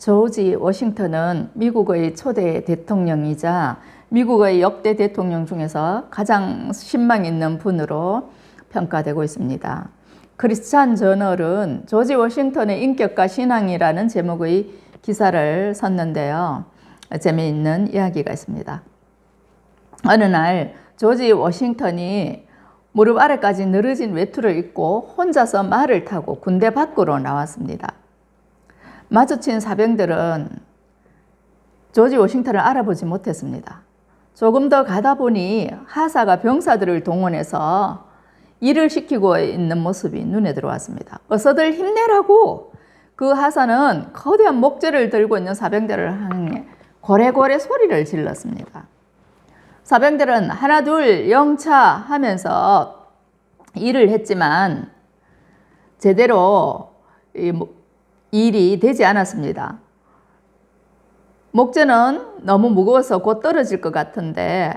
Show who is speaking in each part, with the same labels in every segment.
Speaker 1: 조지 워싱턴은 미국의 초대 대통령이자 미국의 역대 대통령 중에서 가장 신망 있는 분으로 평가되고 있습니다. 크리스찬 저널은 조지 워싱턴의 인격과 신앙이라는 제목의 기사를 썼는데요. 재미있는 이야기가 있습니다. 어느 날 조지 워싱턴이 무릎 아래까지 늘어진 외투를 입고 혼자서 말을 타고 군대 밖으로 나왔습니다. 마주친 사병들은 조지 워싱턴을 알아보지 못했습니다. 조금 더 가다 보니 하사가 병사들을 동원해서 일을 시키고 있는 모습이 눈에 들어왔습니다. 어서들 힘내라고 그 하사는 거대한 목재를 들고 있는 사병들을 향해 고래고래 소리를 질렀습니다. 사병들은 하나 둘 영차 하면서 일을 했지만 제대로 일이 되지 않았습니다. 목재는 너무 무거워서 곧 떨어질 것 같은데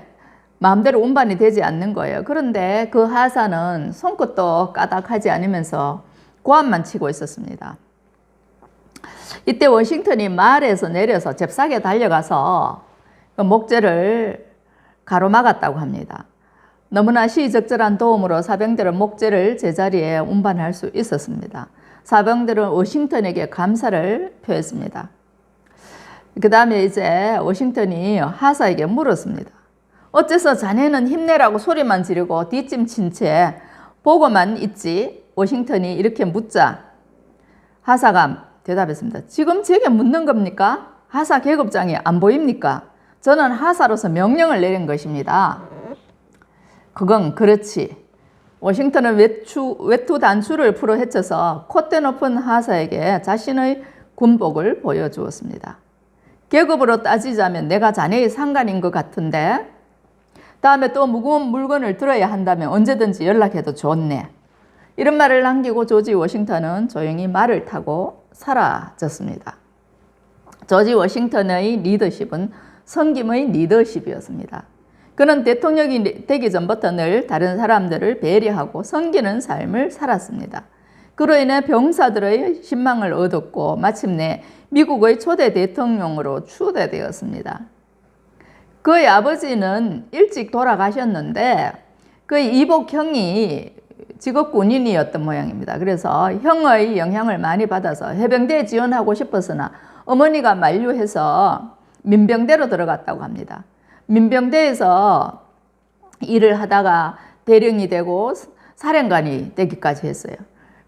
Speaker 1: 마음대로 운반이 되지 않는 거예요. 그런데 그 하사는 손끝도 까닥하지 않으면서 고함만 치고 있었습니다. 이때 워싱턴이 말에서 내려서 잽싸게 달려가서 그 목재를 가로막았다고 합니다. 너무나 시의적절한 도움으로 사병들은 목재를 제자리에 운반할 수 있었습니다. 사병들은 워싱턴에게 감사를 표했습니다. 그 다음에 이제 워싱턴이 하사에게 물었습니다. 어째서 자네는 힘내라고 소리만 지르고 뒷짐친 채 보고만 있지? 워싱턴이 이렇게 묻자 하사가 대답했습니다. 지금 제게 묻는 겁니까? 하사 계급장이 안 보입니까? 저는 하사로서 명령을 내린 것입니다. 그건 그렇지. 워싱턴은 외투 단추를 풀어 헤쳐서 콧대 높은 하사에게 자신의 군복을 보여주었습니다. 계급으로 따지자면 내가 자네의 상관인 것 같은데 다음에 또 무거운 물건을 들어야 한다면 언제든지 연락해도 좋네. 이런 말을 남기고 조지 워싱턴은 조용히 말을 타고 사라졌습니다. 조지 워싱턴의 리더십은 섬김의 리더십이었습니다. 그는 대통령이 되기 전부터 늘 다른 사람들을 배려하고 섬기는 삶을 살았습니다. 그로 인해 병사들의 신망을 얻었고 마침내 미국의 초대 대통령으로 추대되었습니다. 그의 아버지는 일찍 돌아가셨는데 그의 이복 형이 직업 군인이었던 모양입니다. 그래서 형의 영향을 많이 받아서 해병대에 지원하고 싶었으나 어머니가 만류해서 민병대로 들어갔다고 합니다. 민병대에서 일을 하다가 대령이 되고 사령관이 되기까지 했어요.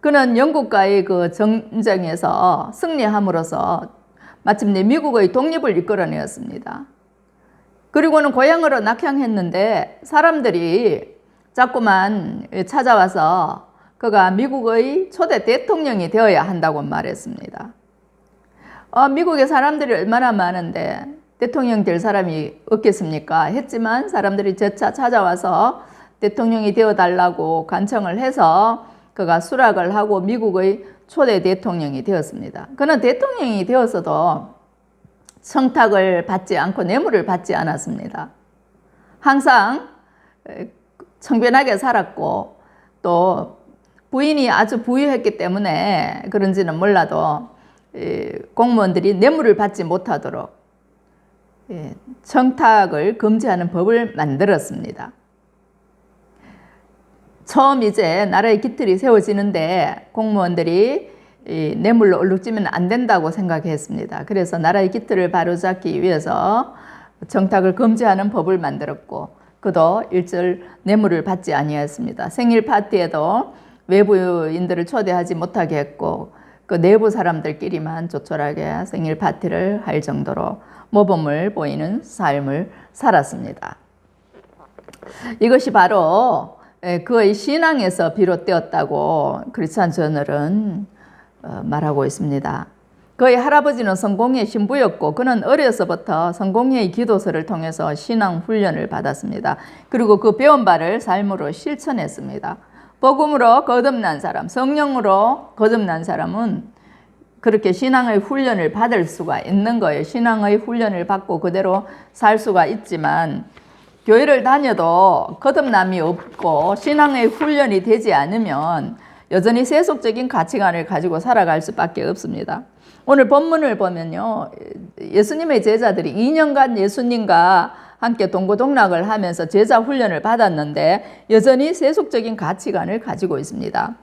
Speaker 1: 그는 영국과의 그 전쟁에서 승리함으로써 마침내 미국의 독립을 이끌어내었습니다. 그리고는 고향으로 낙향했는데 사람들이 자꾸만 찾아와서 그가 미국의 초대 대통령이 되어야 한다고 말했습니다. 미국의 사람들이 얼마나 많은데 대통령 될 사람이 없겠습니까? 했지만 사람들이 재차 찾아와서 대통령이 되어달라고 간청을 해서 그가 수락을 하고 미국의 초대 대통령이 되었습니다. 그는 대통령이 되었어도 청탁을 받지 않고 뇌물을 받지 않았습니다. 항상 청변하게 살았고 또 부인이 아주 부유했기 때문에 그런지는 몰라도 공무원들이 뇌물을 받지 못하도록 청탁을 금지하는 법을 만들었습니다. 처음 이제 나라의 기틀이 세워지는데 공무원들이 뇌물로 얼룩지면 안 된다고 생각했습니다. 그래서 나라의 기틀을 바로잡기 위해서 청탁을 금지하는 법을 만들었고 그도 일절 뇌물을 받지 아니했습니다. 생일 파티에도 외부인들을 초대하지 못하게 했고 그 내부 사람들끼리만 조촐하게 생일 파티를 할 정도로 모범을 보이는 삶을 살았습니다. 이것이 바로 그의 신앙에서 비롯되었다고 크리스찬 저널은 말하고 있습니다. 그의 할아버지는 성공회의 신부였고 그는 어려서부터 성공회의 기도서를 통해서 신앙 훈련을 받았습니다. 그리고 그 배운 바를 삶으로 실천했습니다. 복음으로 거듭난 사람, 성령으로 거듭난 사람은 그렇게 신앙의 훈련을 받을 수가 있는 거예요. 신앙의 훈련을 받고 그대로 살 수가 있지만 교회를 다녀도 거듭남이 없고 신앙의 훈련이 되지 않으면 여전히 세속적인 가치관을 가지고 살아갈 수밖에 없습니다. 오늘 본문을 보면요, 예수님의 제자들이 2년간 예수님과 함께 동고동락을 하면서 제자 훈련을 받았는데 여전히 세속적인 가치관을 가지고 있습니다.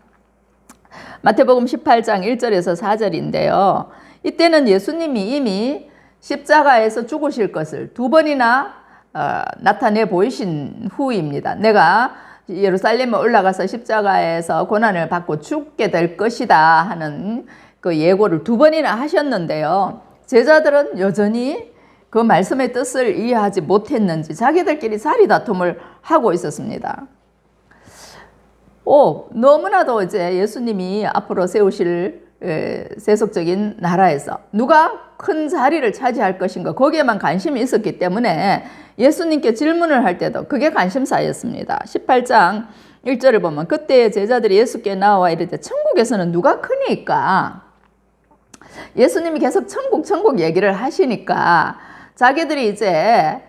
Speaker 1: 마태복음 18장 1절에서 4절인데요. 이때는 예수님이 이미 십자가에서 죽으실 것을 두 번이나 나타내 보이신 후입니다. 내가 예루살렘에 올라가서 십자가에서 고난을 받고 죽게 될 것이다 하는 그 예고를 두 번이나 하셨는데요. 제자들은 여전히 그 말씀의 뜻을 이해하지 못했는지 자기들끼리 자리다툼을 하고 있었습니다. 너무나도 이제 예수님이 앞으로 세우실 세속적인 나라에서 누가 큰 자리를 차지할 것인가 거기에만 관심이 있었기 때문에 예수님께 질문을 할 때도 그게 관심사였습니다. 18장 1절을 보면 그때 제자들이 예수께 나와 이르되 천국에서는 누가 크니까? 예수님이 계속 천국 얘기를 하시니까 자기들이 이제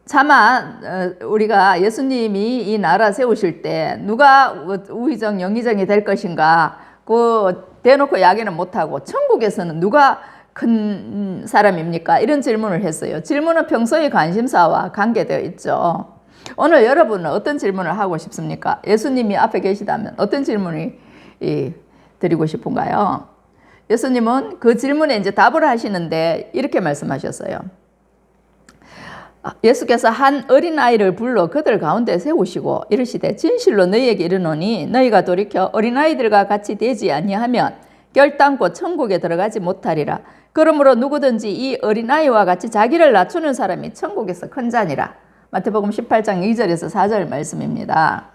Speaker 1: 차마 우리가 예수님이 이 나라 세우실 때 누가 우의정 영의정이 될 것인가 그 대놓고 이야기는 못하고 천국에서는 누가 큰 사람입니까? 이런 질문을 했어요. 질문은 평소의 관심사와 관계되어 있죠. 오늘 여러분은 어떤 질문을 하고 싶습니까? 예수님이 앞에 계시다면 어떤 질문을 드리고 싶은가요? 예수님은 그 질문에 이제 답을 하시는데 이렇게 말씀하셨어요. 예수께서 한 어린아이를 불러 그들 가운데 세우시고 이르시되 진실로 너희에게 이르노니 너희가 돌이켜 어린아이들과 같이 되지 아니하면 결단코 천국에 들어가지 못하리라. 그러므로 누구든지 이 어린아이와 같이 자기를 낮추는 사람이 천국에서 큰 자니라. 마태복음 18장 2절에서 4절 말씀입니다.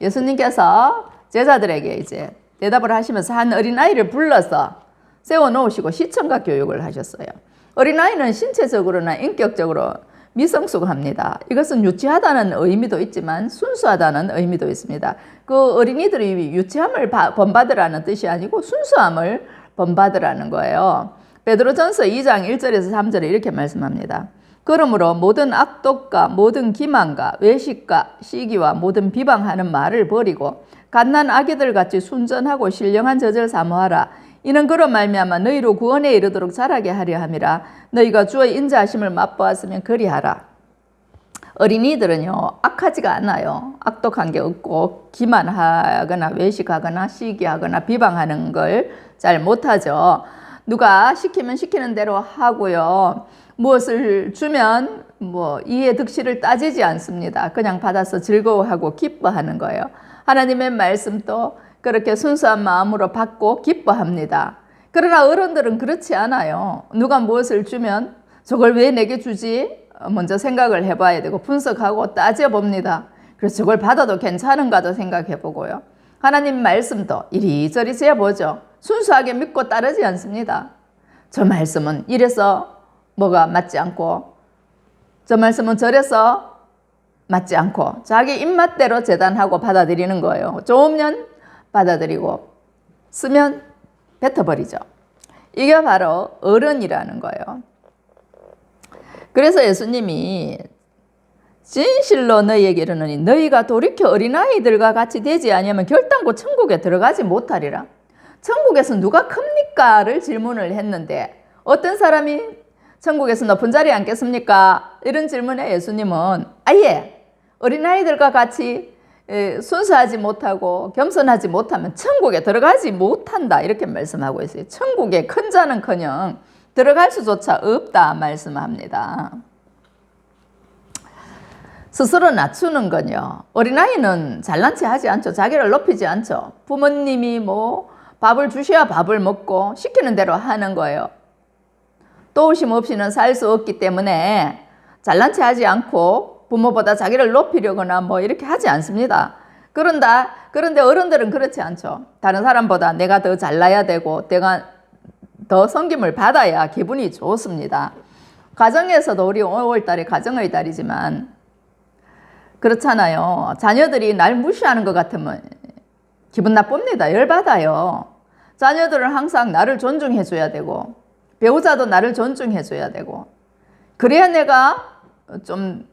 Speaker 1: 예수님께서 제자들에게 이제 대답을 하시면서 한 어린아이를 불러서 세워놓으시고 시청각 교육을 하셨어요. 어린아이는 신체적으로나 인격적으로 미성숙합니다. 이것은 유치하다는 의미도 있지만 순수하다는 의미도 있습니다. 그 어린이들이 유치함을 본받으라는 뜻이 아니고 순수함을 본받으라는 거예요. 베드로전서 2장 1절에서 3절에 이렇게 말씀합니다. 그러므로 모든 악독과 모든 기만과 외식과 시기와 모든 비방하는 말을 버리고 갓난 아기들 같이 순전하고 신령한 젖을 사모하라. 이는 그로 말미암아 너희로 구원에 이르도록 자라게 하려 함이라. 너희가 주의 인자하심을 맛보았으면 그리하라. 어린이들은요 악하지가 않아요. 악독한 게 없고 기만하거나 외식하거나 시기하거나 비방하는 걸 잘 못하죠. 누가 시키면 시키는 대로 하고요. 무엇을 주면 이해 득실을 따지지 않습니다. 그냥 받아서 즐거워하고 기뻐하는 거예요. 하나님의 말씀도 그렇게 순수한 마음으로 받고 기뻐합니다. 그러나 어른들은 그렇지 않아요. 누가 무엇을 주면 저걸 왜 내게 주지? 먼저 생각을 해봐야 되고 분석하고 따져봅니다. 그래서 저걸 받아도 괜찮은가도 생각해보고요. 하나님 말씀도 이리저리 재보죠. 순수하게 믿고 따르지 않습니다. 저 말씀은 이래서 뭐가 맞지 않고 저 말씀은 저래서 맞지 않고 자기 입맛대로 재단하고 받아들이는 거예요. 좋으면 받아들이고 쓰면 뱉어버리죠. 이게 바로 어른이라는 거예요. 그래서 예수님이 진실로 너희에게 이르노니 너희가 돌이켜 어린아이들과 같이 되지 아니하면 결단코 천국에 들어가지 못하리라. 천국에서 누가 큽니까?를 질문을 했는데 어떤 사람이 천국에서 높은 자리에 앉겠습니까? 이런 질문에 예수님은 아예 어린아이들과 같이 순수하지 못하고 겸손하지 못하면 천국에 들어가지 못한다 이렇게 말씀하고 있어요. 천국에 큰 자는커녕 들어갈 수조차 없다 말씀합니다. 스스로 낮추는 건요. 어린아이는 잘난 체 하지 않죠. 자기를 높이지 않죠. 부모님이 밥을 주셔야 밥을 먹고 시키는 대로 하는 거예요. 도우심 없이는 살 수 없기 때문에 잘난 체 하지 않고 부모보다 자기를 높이려거나 이렇게 하지 않습니다. 그런데 어른들은 그렇지 않죠. 다른 사람보다 내가 더 잘나야 되고 내가 더 섬김을 받아야 기분이 좋습니다. 가정에서도 우리 5월달이 가정의 달이지만 그렇잖아요. 자녀들이 날 무시하는 것 같으면 기분 나쁩니다. 열받아요. 자녀들은 항상 나를 존중해 줘야 되고 배우자도 나를 존중해 줘야 되고 그래야 내가 좀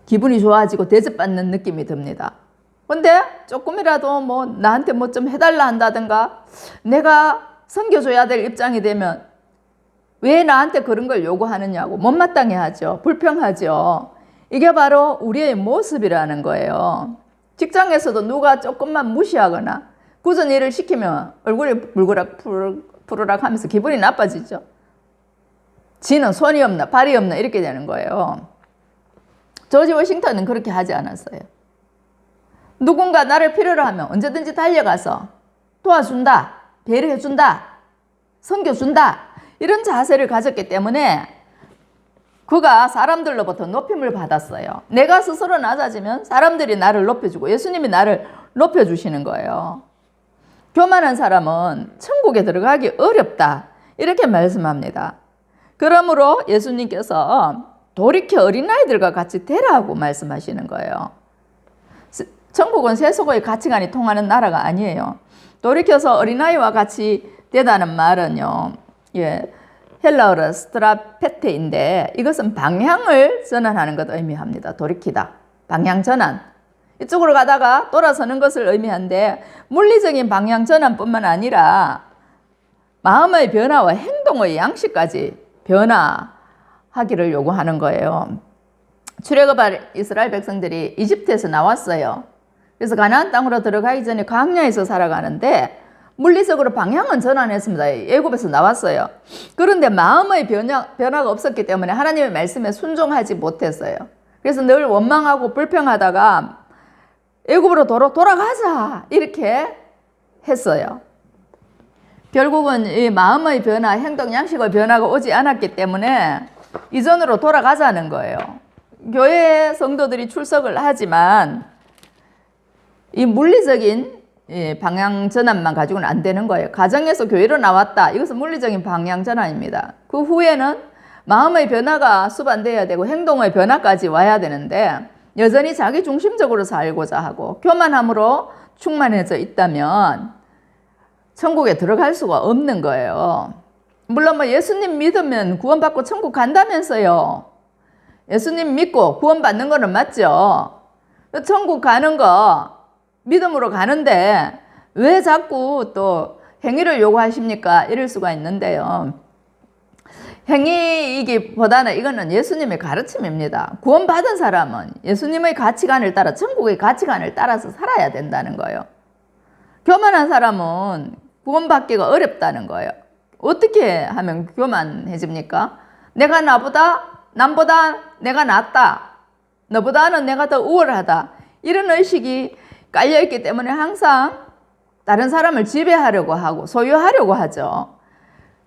Speaker 1: 기분이 좋아지고 대접받는 느낌이 듭니다. 근데 조금이라도 뭐 나한테 뭐 좀 해달라 한다든가 내가 섬겨줘야 될 입장이 되면 왜 나한테 그런 걸 요구하느냐고 못마땅해 하죠. 불평하죠. 이게 바로 우리의 모습이라는 거예요. 직장에서도 누가 조금만 무시하거나 굳은 일을 시키면 얼굴이 푸르락 하면서 기분이 나빠지죠. 지는 손이 없나 발이 없나 이렇게 되는 거예요. 조지 워싱턴은 그렇게 하지 않았어요. 누군가 나를 필요로 하면 언제든지 달려가서 도와준다, 배려해준다, 섬겨준다 이런 자세를 가졌기 때문에 그가 사람들로부터 높임을 받았어요. 내가 스스로 낮아지면 사람들이 나를 높여주고 예수님이 나를 높여주시는 거예요. 교만한 사람은 천국에 들어가기 어렵다 이렇게 말씀합니다. 그러므로 예수님께서 돌이켜 어린아이들과 같이 되라고 말씀하시는 거예요. 천국은 세속의 가치관이 통하는 나라가 아니에요. 돌이켜서 어린아이와 같이 되다는 말은요, 헬라어로 스트라페테인데 이것은 방향을 전환하는 것을 의미합니다. 돌이키다, 방향 전환. 이쪽으로 가다가 돌아서는 것을 의미하는데 물리적인 방향 전환뿐만 아니라 마음의 변화와 행동의 양식까지 변화하기를 요구하는 거예요. 출애굽할 이스라엘 백성들이 이집트에서 나왔어요. 그래서 가나안 땅으로 들어가기 전에 광야에서 살아가는데 물리적으로 방향은 전환했습니다. 애굽에서 나왔어요. 그런데 마음의 변화가 없었기 때문에 하나님의 말씀에 순종하지 못했어요. 그래서 늘 원망하고 불평하다가 애굽으로 돌아가자 이렇게 했어요. 결국은 이 마음의 변화, 행동 양식의 변화가 오지 않았기 때문에 이전으로 돌아가자는 거예요. 교회 성도들이 출석을 하지만 이 물리적인 방향 전환만 가지고는 안 되는 거예요. 가정에서 교회로 나왔다. 이것은 물리적인 방향 전환입니다. 그 후에는 마음의 변화가 수반돼야 되고 행동의 변화까지 와야 되는데 여전히 자기 중심적으로 살고자 하고 교만함으로 충만해져 있다면 천국에 들어갈 수가 없는 거예요. 물론 뭐 예수님 믿으면 구원받고 천국 간다면서요. 예수님 믿고 구원받는 거는 맞죠. 천국 가는 거 믿음으로 가는데 왜 자꾸 또 행위를 요구하십니까? 이럴 수가 있는데요. 행위이기보다는 이거는 예수님의 가르침입니다. 구원받은 사람은 예수님의 가치관을 따라 천국의 가치관을 따라서 살아야 된다는 거예요. 교만한 사람은 구원받기가 어렵다는 거예요. 어떻게 하면 교만해집니까? 남보다 내가 낫다. 너보다는 내가 더 우월하다. 이런 의식이 깔려있기 때문에 항상 다른 사람을 지배하려고 하고 소유하려고 하죠.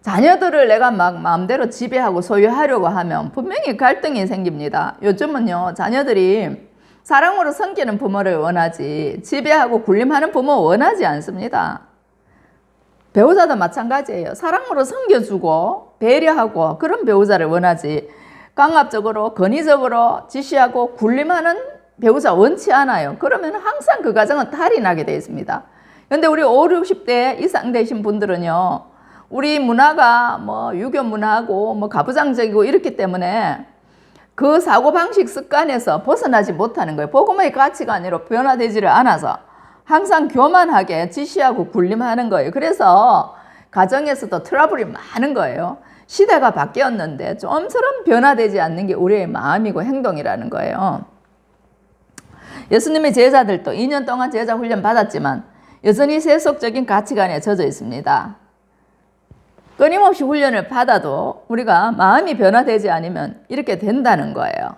Speaker 1: 자녀들을 내가 막 마음대로 지배하고 소유하려고 하면 분명히 갈등이 생깁니다. 요즘은요, 자녀들이 사랑으로 섬기는 부모를 원하지 지배하고 군림하는 부모 원하지 않습니다. 배우자도 마찬가지예요. 사랑으로 섬겨주고 배려하고 그런 배우자를 원하지 강압적으로 권위적으로 지시하고 군림하는 배우자 원치 않아요. 그러면 항상 그 가정은 탈이 나게 되어 있습니다. 그런데 우리 50, 60대 이상 되신 분들은요, 우리 문화가 뭐 유교 문화고 뭐 가부장적이고 이렇기 때문에 그 사고방식 습관에서 벗어나지 못하는 거예요. 복음의 가치관으로 변화되지를 않아서 항상 교만하게 지시하고 군림하는 거예요. 그래서 가정에서도 트러블이 많은 거예요. 시대가 바뀌었는데 좀처럼 변화되지 않는 게 우리의 마음이고 행동이라는 거예요. 예수님의 제자들도 2년 동안 제자 훈련 받았지만 여전히 세속적인 가치관에 젖어 있습니다. 끊임없이 훈련을 받아도 우리가 마음이 변화되지 않으면 이렇게 된다는 거예요.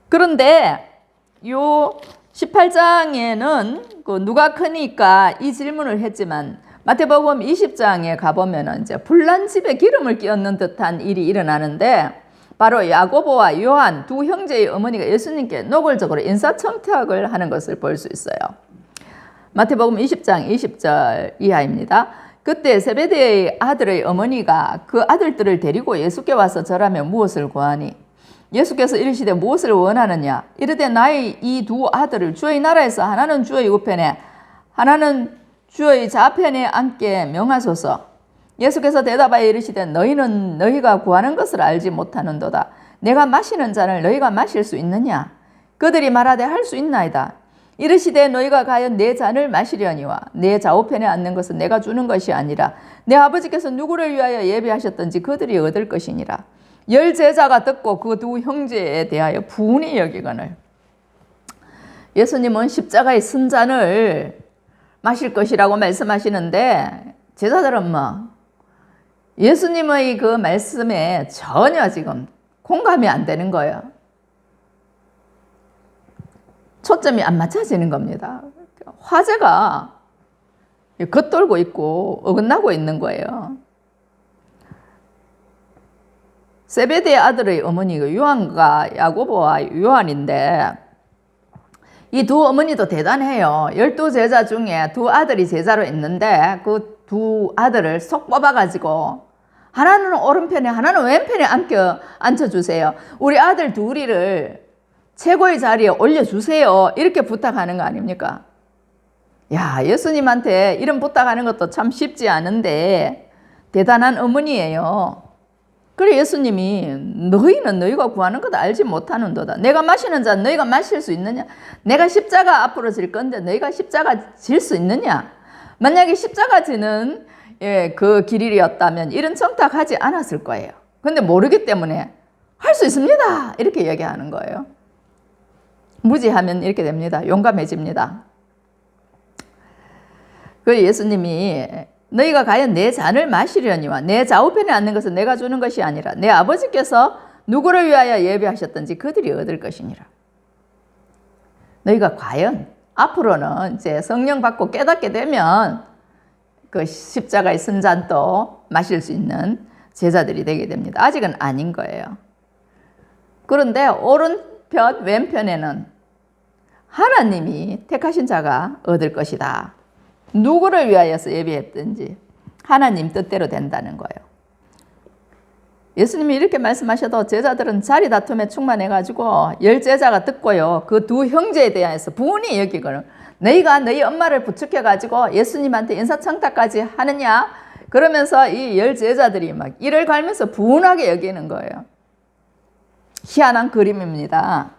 Speaker 1: 그런데 요 18장에는 그 누가 크니까 이 질문을 했지만 마태복음 20장에 가보면 이제 불난 집에 기름을 끼얹는 듯한 일이 일어나는데 바로 야고보와 요한 두 형제의 어머니가 예수님께 노골적으로 인사청탁을 하는 것을 볼 수 있어요. 마태복음 20장 20절 이하입니다. 그때 세베대의 아들의 어머니가 그 아들들을 데리고 예수께 와서 절하며 무엇을 구하니 예수께서 이르시되 무엇을 원하느냐 이르되 나의 이 두 아들을 주의 나라에서 하나는 주의 우편에 하나는 주의 좌편에 앉게 명하소서. 예수께서 대답하여 이르시되 너희는 너희가 구하는 것을 알지 못하는도다. 내가 마시는 잔을 너희가 마실 수 있느냐? 그들이 말하되 할 수 있나이다. 이르시되 너희가 과연 내 잔을 마시려니와 내 좌우편에 앉는 것은 내가 주는 것이 아니라 내 아버지께서 누구를 위하여 예비하셨던지 그들이 얻을 것이니라. 10 제자가 듣고 그 두 형제에 대하여 분이 여기거늘. 예수님은 십자가의 쓴 잔을 마실 것이라고 말씀하시는데 제자들은 뭐 예수님의 그 말씀에 전혀 지금 공감이 안 되는 거예요. 초점이 안 맞춰지는 겁니다. 화제가 겉돌고 있고 어긋나고 있는 거예요. 세베대의 아들의 어머니가 요한과 야고보와 요한인데 이 두 어머니도 대단해요. 12제자 중에 두 아들이 제자로 있는데 그 두 아들을 쏙 뽑아가지고 하나는 오른편에 하나는 왼편에 앉혀주세요. 우리 아들 둘이를 최고의 자리에 올려주세요. 이렇게 부탁하는 거 아닙니까? 야, 예수님한테 이런 부탁하는 것도 참 쉽지 않은데 대단한 어머니예요. 그래 예수님이 너희는 너희가 구하는 것도 알지 못하는도다. 내가 마시는 잔 너희가 마실 수 있느냐? 내가 십자가 앞으로 질 건데 너희가 십자가 질 수 있느냐? 만약에 십자가 지는 그 길이었다면 이런 청탁하지 않았을 거예요. 근데 모르기 때문에 할 수 있습니다. 이렇게 얘기하는 거예요. 무지하면 이렇게 됩니다. 용감해집니다. 그 예수님이 너희가 과연 내 잔을 마시려니와 내 좌우편에 앉는 것은 내가 주는 것이 아니라 내 아버지께서 누구를 위하여 예비하셨든지 그들이 얻을 것이니라. 너희가 과연 앞으로는 이제 성령 받고 깨닫게 되면 그 십자가의 쓴 잔도 마실 수 있는 제자들이 되게 됩니다. 아직은 아닌 거예요. 그런데 오른편 왼편에는 하나님이 택하신 자가 얻을 것이다. 누구를 위하여서 예비했든지 하나님 뜻대로 된다는 거예요. 예수님이 이렇게 말씀하셔도 제자들은 자리 다툼에 충만해가지고 10 제자가 듣고요. 그 두 형제에 대해서 분이 여기거든. 너희가 너희 엄마를 부축해가지고 예수님한테 인사청탁까지 하느냐? 그러면서 이 10 제자들이 막 이를 갈면서 분하게 여기는 거예요. 희한한 그림입니다.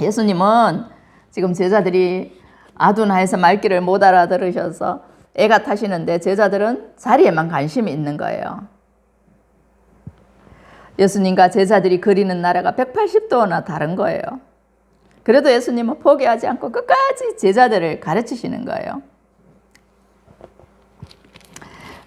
Speaker 1: 예수님은 지금 제자들이 아둔하여서 말귀를 못 알아들으셔서 애가 타시는데 제자들은 자리에만 관심이 있는 거예요. 예수님과 제자들이 그리는 나라가 180도나 다른 거예요. 그래도 예수님은 포기하지 않고 끝까지 제자들을 가르치시는 거예요.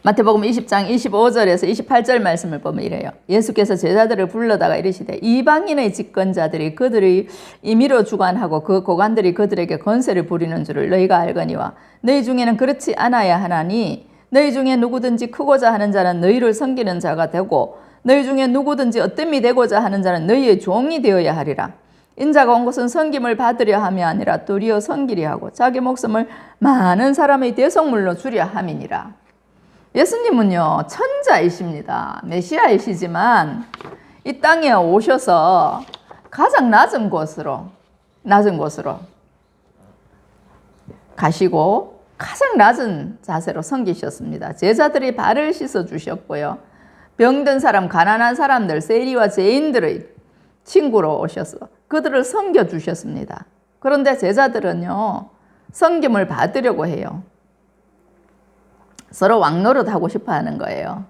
Speaker 1: 마태복음 20장 25절에서 28절 말씀을 보면 이래요. 예수께서 제자들을 불러다가 이르시되 이방인의 집권자들이 그들의 임의로 주관하고 그 고관들이 그들에게 권세를 부리는 줄을 너희가 알거니와 너희 중에는 그렇지 않아야 하나니 너희 중에 누구든지 크고자 하는 자는 너희를 섬기는 자가 되고 너희 중에 누구든지 어뜸이 되고자 하는 자는 너희의 종이 되어야 하리라. 인자가 온 것은 섬김을 받으려 함이 아니라 도리어 섬기려 하고 자기 목숨을 많은 사람의 대속물로 주려 함이니라. 예수님은요 천자이십니다. 메시아이시지만 이 땅에 오셔서 가장 낮은 곳으로 가시고 가장 낮은 자세로 섬기셨습니다. 제자들이 발을 씻어 주셨고요. 병든 사람, 가난한 사람들, 세리와 죄인들의 친구로 오셔서 그들을 섬겨 주셨습니다. 그런데 제자들은요 섬김을 받으려고 해요. 서로 왕노릇 하고 싶어 하는 거예요.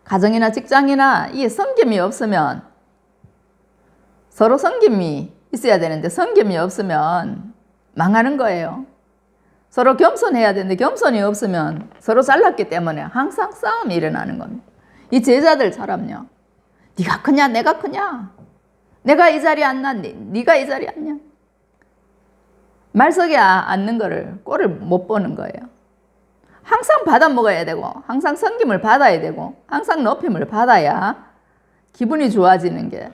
Speaker 1: 가정이나 직장이나 이 섬김이 없으면 서로 섬김이 있어야 되는데 섬김이 없으면 망하는 거예요. 서로 겸손해야 되는데 겸손이 없으면 서로 잘났기 때문에 항상 싸움이 일어나는 겁니다. 이 제자들처럼요. 네가 크냐 내가 크냐 내가 이 자리에 앉았니 네가 이 자리에 앉냐 말석에 앉는 거를 꼴을 못 보는 거예요. 항상 받아 먹어야 되고 항상 섬김을 받아야 되고 항상 높임을 받아야 기분이 좋아지는 게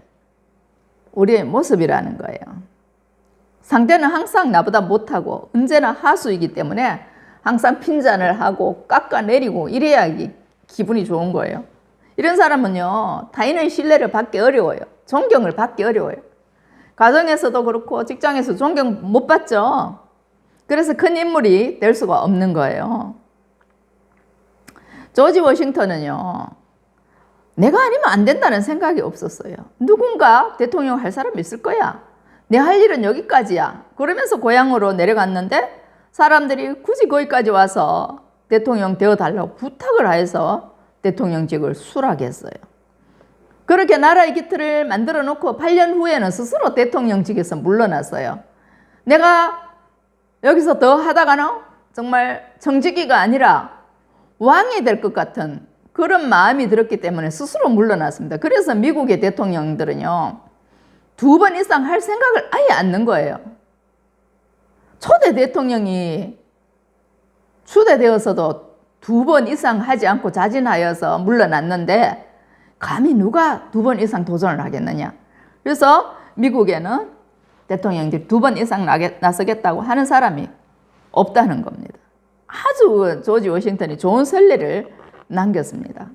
Speaker 1: 우리의 모습이라는 거예요. 상대는 항상 나보다 못하고 언제나 하수이기 때문에 항상 핀잔을 하고 깎아내리고 이래야 기분이 좋은 거예요. 이런 사람은요 타인의 신뢰를 받기 어려워요. 존경을 받기 어려워요. 가정에서도 그렇고 직장에서 존경 못 받죠. 그래서 큰 인물이 될 수가 없는 거예요. 조지 워싱턴은요 내가 아니면 안 된다는 생각이 없었어요. 누군가 대통령 할 사람이 있을 거야. 내 할 일은 여기까지야. 그러면서 고향으로 내려갔는데 사람들이 굳이 거기까지 와서 대통령 되어달라고 부탁을 해서 대통령직을 수락했어요. 그렇게 나라의 기틀을 만들어 놓고 8년 후에는 스스로 대통령직에서 물러났어요. 내가 여기서 더 하다가는 정말 정직이가 아니라 왕이 될 것 같은 그런 마음이 들었기 때문에 스스로 물러났습니다. 그래서 미국의 대통령들은요, 2번 이상 할 생각을 아예 않는 거예요. 초대 대통령이 추대되어서도 2번 이상 하지 않고 자진하여서 물러났는데 감히 누가 2번 이상 도전을 하겠느냐. 그래서 미국에는 대통령들이 2번 이상 나서겠다고 하는 사람이 없다는 겁니다. 아주 조지 워싱턴이 좋은 선례를 남겼습니다.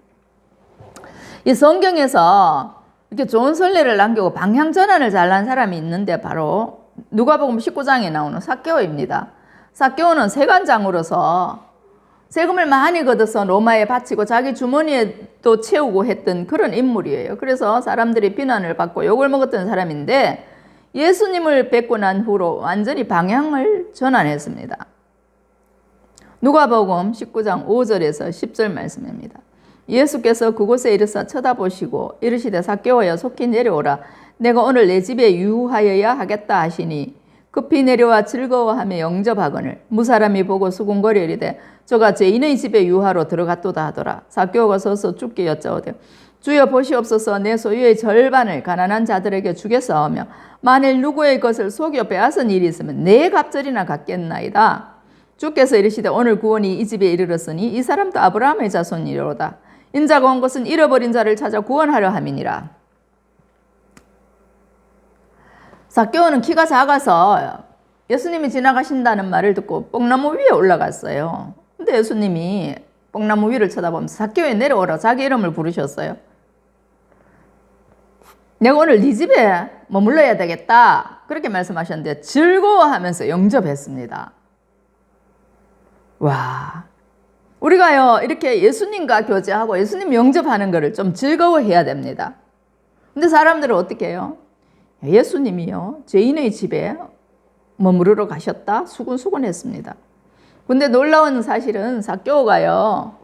Speaker 1: 이 성경에서 이렇게 좋은 선례를 남기고 방향 전환을 잘한 사람이 있는데 바로 누가복음 19장에 나오는 삭개오입니다. 삭개오는 세관장으로서 세금을 많이 걷어서 로마에 바치고 자기 주머니에 또 채우고 했던 그런 인물이에요. 그래서 사람들이 비난을 받고 욕을 먹었던 사람인데 예수님을 뵙고 난 후로 완전히 방향을 전환했습니다. 누가복음 19장 5절에서 10절 말씀입니다. 예수께서 그곳에 이르사 쳐다보시고 이르시되 삭개오여 속히 내려오라. 내가 오늘 내 집에 유하여야 하겠다 하시니 급히 내려와 즐거워하며 영접하거늘 무사람이 보고 수군거려 이르되 저가 죄인의 집에 유하로 들어갔도다 하더라. 삭개오가 서서 주께 여짜오되 주여 보시옵소서 내 소유의 절반을 가난한 자들에게 주겠사오며 만일 누구의 것을 속여 빼앗은 일이 있으면 내 갑절이나 갖겠나이다. 주께서 이르시되 오늘 구원이 이 집에 이르렀으니 이 사람도 아브라함의 자손이로다. 인자가 온 것은 잃어버린 자를 찾아 구원하려 함이니라. 삭개오는 키가 작아서 예수님이 지나가신다는 말을 듣고 뽕나무 위에 올라갔어요. 근데 예수님이 뽕나무 위를 쳐다보면서 삭개오에 내려오라 자기 이름을 부르셨어요. 내가 오늘 네 집에 머물러야 되겠다 그렇게 말씀하셨는데 즐거워하면서 영접했습니다. 와, 우리가요 이렇게 예수님과 교제하고 예수님 영접하는 것을 좀 즐거워해야 됩니다. 근데 사람들은 어떻게 해요? 예수님이요 죄인의 집에 머무르러 가셨다 수군수군했습니다. 근데 놀라운 사실은 삭개오가요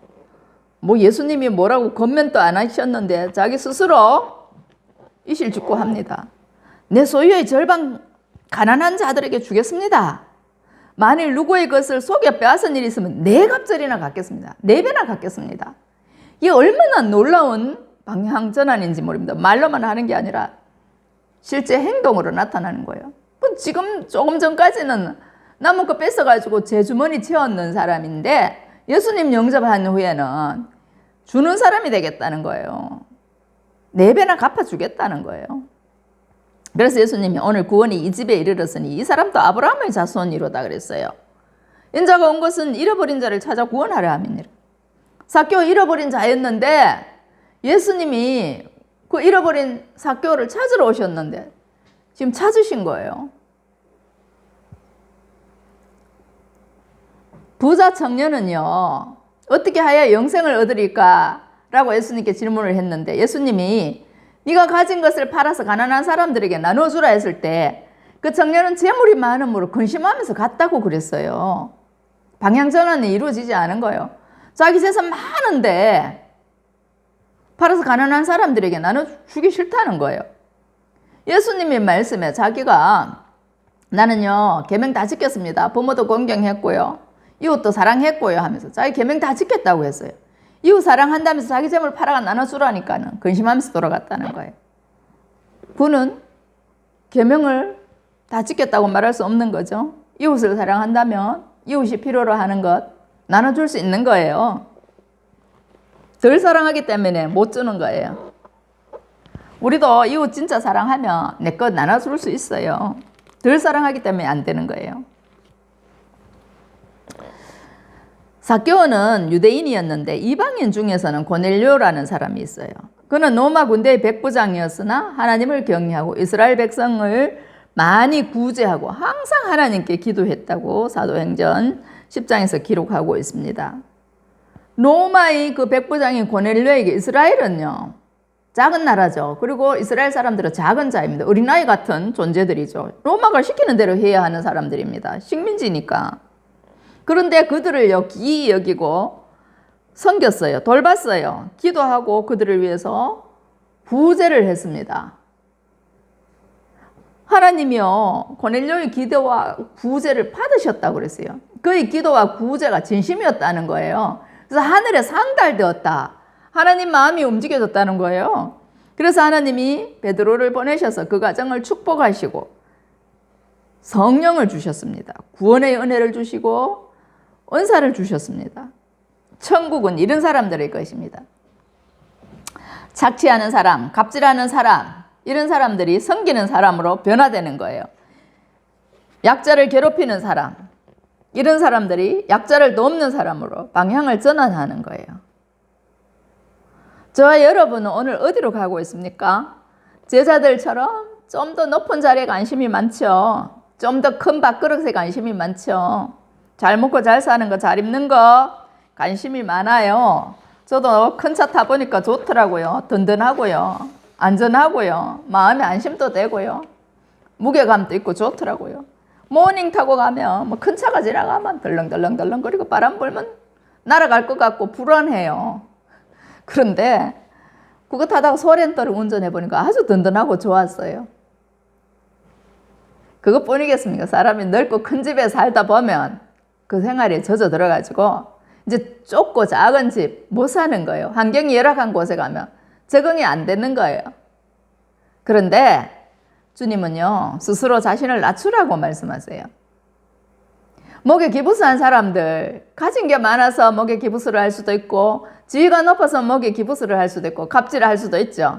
Speaker 1: 뭐 예수님이 뭐라고 건면도 안 하셨는데 자기 스스로 이실직고합니다. 내 소유의 절반 가난한 자들에게 주겠습니다. 만일 누구의 것을 속여 빼앗은 일이 있으면 네 갑절이나 갖겠습니다. 4배나 갖겠습니다. 이게 얼마나 놀라운 방향 전환인지 모릅니다. 말로만 하는 게 아니라 실제 행동으로 나타나는 거예요. 지금 조금 전까지는 남은 거 뺏어가지고 제 주머니 채웠는 사람인데 예수님 영접한 후에는 주는 사람이 되겠다는 거예요. 4배나 갚아주겠다는 거예요. 그래서 예수님이 오늘 구원이 이 집에 이르렀으니 이 사람도 아브라함의 자손이로다 그랬어요. 인자가 온 것은 잃어버린 자를 찾아 구원하려 함이니라. 삭개오 잃어버린 자였는데 예수님이 그 잃어버린 삭개오를 찾으러 오셨는데 지금 찾으신 거예요. 부자 청년은요 어떻게 하여 영생을 얻으리까? 라고 예수님께 질문을 했는데 예수님이 네가 가진 것을 팔아서 가난한 사람들에게 나눠주라 했을 때 그 청년은 재물이 많음으로 근심하면서 갔다고 그랬어요. 방향 전환이 이루어지지 않은 거예요. 자기 재산 많은데 팔아서 가난한 사람들에게 나눠주기 싫다는 거예요. 예수님의 말씀에 자기가 나는요 계명 다 지켰습니다. 부모도 공경했고요. 이웃도 사랑했고요 하면서 자기 계명 다 지켰다고 했어요. 이웃 사랑한다면서 자기 재물 팔아가 나눠주라니까는 근심하면서 돌아갔다는 거예요. 그는 계명을 다 지켰다고 말할 수 없는 거죠. 이웃을 사랑한다면 이웃이 필요로 하는 것 나눠줄 수 있는 거예요. 덜 사랑하기 때문에 못 주는 거예요. 우리도 이웃 진짜 사랑하면 내 것 나눠줄 수 있어요. 덜 사랑하기 때문에 안 되는 거예요. 삭개오는 유대인이었는데 이방인 중에서는 고넬료라는 사람이 있어요. 그는 로마 군대의 백부장이었으나 하나님을 경외하고 이스라엘 백성을 많이 구제하고 항상 하나님께 기도했다고 사도행전 10장에서 기록하고 있습니다. 로마의 그 백부장인 고넬료에게 이스라엘은요 작은 나라죠. 그리고 이스라엘 사람들은 작은 자입니다. 어린아이 같은 존재들이죠. 로마가 시키는 대로 해야 하는 사람들입니다. 식민지니까. 그런데 그들을 기이 여기고 섬겼어요. 돌봤어요. 기도하고 그들을 위해서 구제를 했습니다. 하나님이요, 고넬료의 기도와 구제를 받으셨다고 그랬어요. 그의 기도와 구제가 진심이었다는 거예요. 그래서 하늘에 상달되었다. 하나님 마음이 움직여졌다는 거예요. 그래서 하나님이 베드로를 보내셔서 그 가정을 축복하시고 성령을 주셨습니다. 구원의 은혜를 주시고 은사를 주셨습니다. 천국은 이런 사람들의 것입니다. 착취하는 사람, 갑질하는 사람, 이런 사람들이 섬기는 사람으로 변화되는 거예요. 약자를 괴롭히는 사람, 이런 사람들이 약자를 돕는 사람으로 방향을 전환하는 거예요. 저와 여러분은 오늘 어디로 가고 있습니까? 제자들처럼 좀 더 높은 자리에 관심이 많죠. 좀 더 큰 밥그릇에 관심이 많죠. 잘 먹고 잘 사는 거, 잘 입는 거 관심이 많아요. 저도 큰 차 타보니까 좋더라고요. 든든하고요. 안전하고요. 마음의 안심도 되고요. 무게감도 있고 좋더라고요. 모닝 타고 가면 뭐 큰 차가 지나가면 덜렁덜렁덜렁거리고 바람 불면 날아갈 것 같고 불안해요. 그런데 그거 타다가 소렌토를 운전해 보니까 아주 든든하고 좋았어요. 그것뿐이겠습니까? 사람이 넓고 큰 집에 살다 보면 그 생활에 젖어 들어가지고 이제 좁고 작은 집 못 사는 거예요. 환경이 열악한 곳에 가면 적응이 안 되는 거예요. 그런데 주님은요, 스스로 자신을 낮추라고 말씀하세요. 목에 기부스한 사람들, 가진 게 많아서 목에 기부스를 할 수도 있고 지위가 높아서 목에 기부스를 할 수도 있고 갑질을 할 수도 있죠.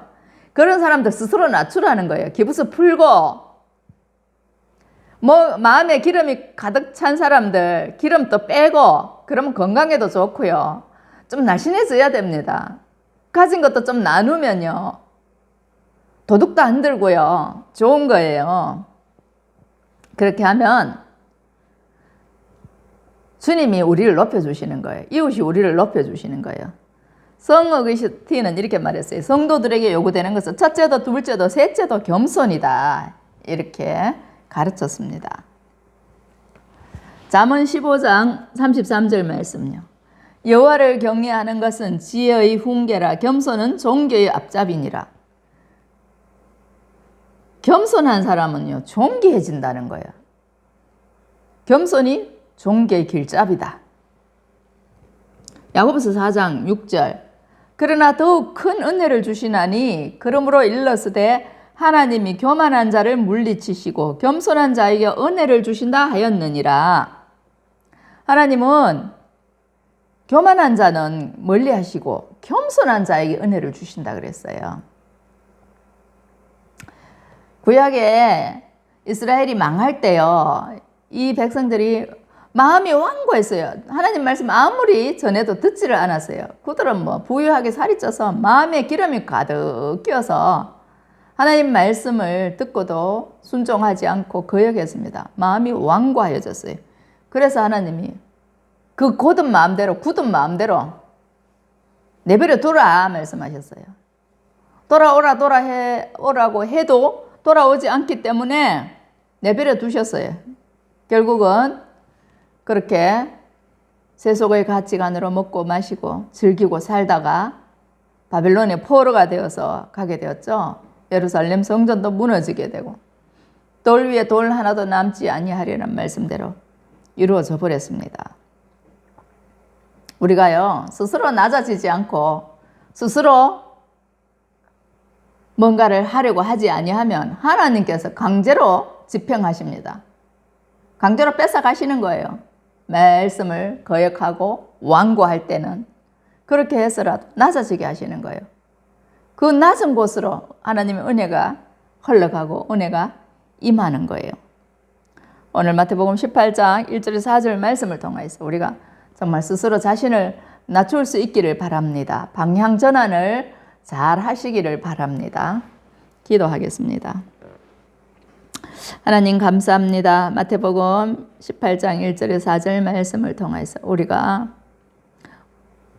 Speaker 1: 그런 사람들 스스로 낮추라는 거예요. 기부스 풀고 마음에 기름이 가득 찬 사람들 기름도 빼고, 그러면 건강에도 좋고요. 좀 날씬해져야 됩니다. 가진 것도 좀 나누면요, 도둑도 안 들고요, 좋은 거예요. 그렇게 하면 주님이 우리를 높여주시는 거예요. 이웃이 우리를 높여주시는 거예요. 성 어거스틴은 이렇게 말했어요. 성도들에게 요구되는 것은 첫째도 둘째도 셋째도 겸손이다. 이렇게 가르쳤습니다. 잠언 15장 33절 말씀요. 여호와를 경외하는 것은 지혜의 훈계라. 겸손은 존귀의 앞잡이니라. 겸손한 사람은요, 존귀해진다는 거예요. 겸손이 존귀의 길잡이다. 야고보서 4장 6절. 그러나 더욱 큰 은혜를 주시나니 그러므로 일렀으되 하나님이 교만한 자를 물리치시고 겸손한 자에게 은혜를 주신다 하였느니라. 하나님은 교만한 자는 멀리하시고 겸손한 자에게 은혜를 주신다 그랬어요. 구약에 이스라엘이 망할 때요, 이 백성들이 마음이 완고했어요. 하나님 말씀 아무리 전해도 듣지를 않았어요. 그들은 뭐 부유하게 살이 쪄서 마음에 기름이 가득 끼어서 하나님 말씀을 듣고도 순종하지 않고 거역했습니다. 마음이 완고하여졌어요. 그래서 하나님이 그 굳은 마음대로 내버려 두라 말씀하셨어요. 돌아오라고 해도 돌아오지 않기 때문에 내버려 두셨어요. 결국은 그렇게 세속의 가치관으로 먹고 마시고 즐기고 살다가 바벨론의 포로가 되어서 가게 되었죠. 예루살렘 성전도 무너지게 되고 돌 위에 돌 하나도 남지 아니하리라는 말씀대로 이루어져 버렸습니다. 우리가요, 스스로 낮아지지 않고 스스로 뭔가를 하려고 하지 아니하면 하나님께서 강제로 집행하십니다. 강제로 뺏어가시는 거예요. 말씀을 거역하고 완고할 때는 그렇게 해서라도 낮아지게 하시는 거예요. 그 낮은 곳으로 하나님의 은혜가 흘러가고 은혜가 임하는 거예요. 오늘 마태복음 18장 1절에서 4절 말씀을 통해서 우리가 정말 스스로 자신을 낮출 수 있기를 바랍니다. 방향 전환을 잘 하시기를 바랍니다. 기도하겠습니다. 하나님 감사합니다. 마태복음 18장 1절에서 4절 말씀을 통해서 우리가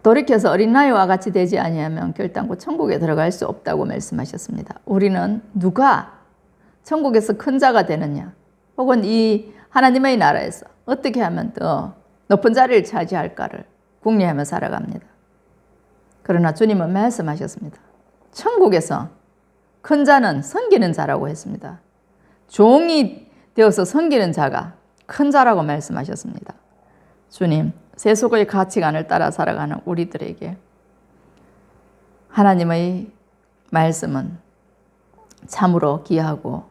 Speaker 1: 돌이켜서 어린 나이와 같이 되지 아니하면 결단코 천국에 들어갈 수 없다고 말씀하셨습니다. 우리는 누가 천국에서 큰 자가 되느냐, 혹은 이 하나님의 나라에서 어떻게 하면 더 높은 자리를 차지할까를 궁리하며 살아갑니다. 그러나 주님은 말씀하셨습니다. 천국에서 큰 자는 섬기는 자라고 했습니다. 종이 되어서 섬기는 자가 큰 자라고 말씀하셨습니다. 주님, 세속의 가치관을 따라 살아가는 우리들에게 하나님의 말씀은 참으로 귀하고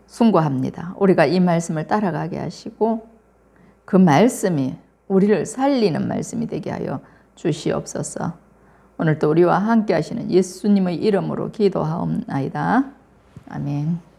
Speaker 1: 숭고합니다. 우리가 이 말씀을 따라가게 하시고 그 말씀이 우리를 살리는 말씀이 되게 하여 주시옵소서. 오늘도 우리와 함께 하시는 예수님의 이름으로 기도하옵나이다. 아멘.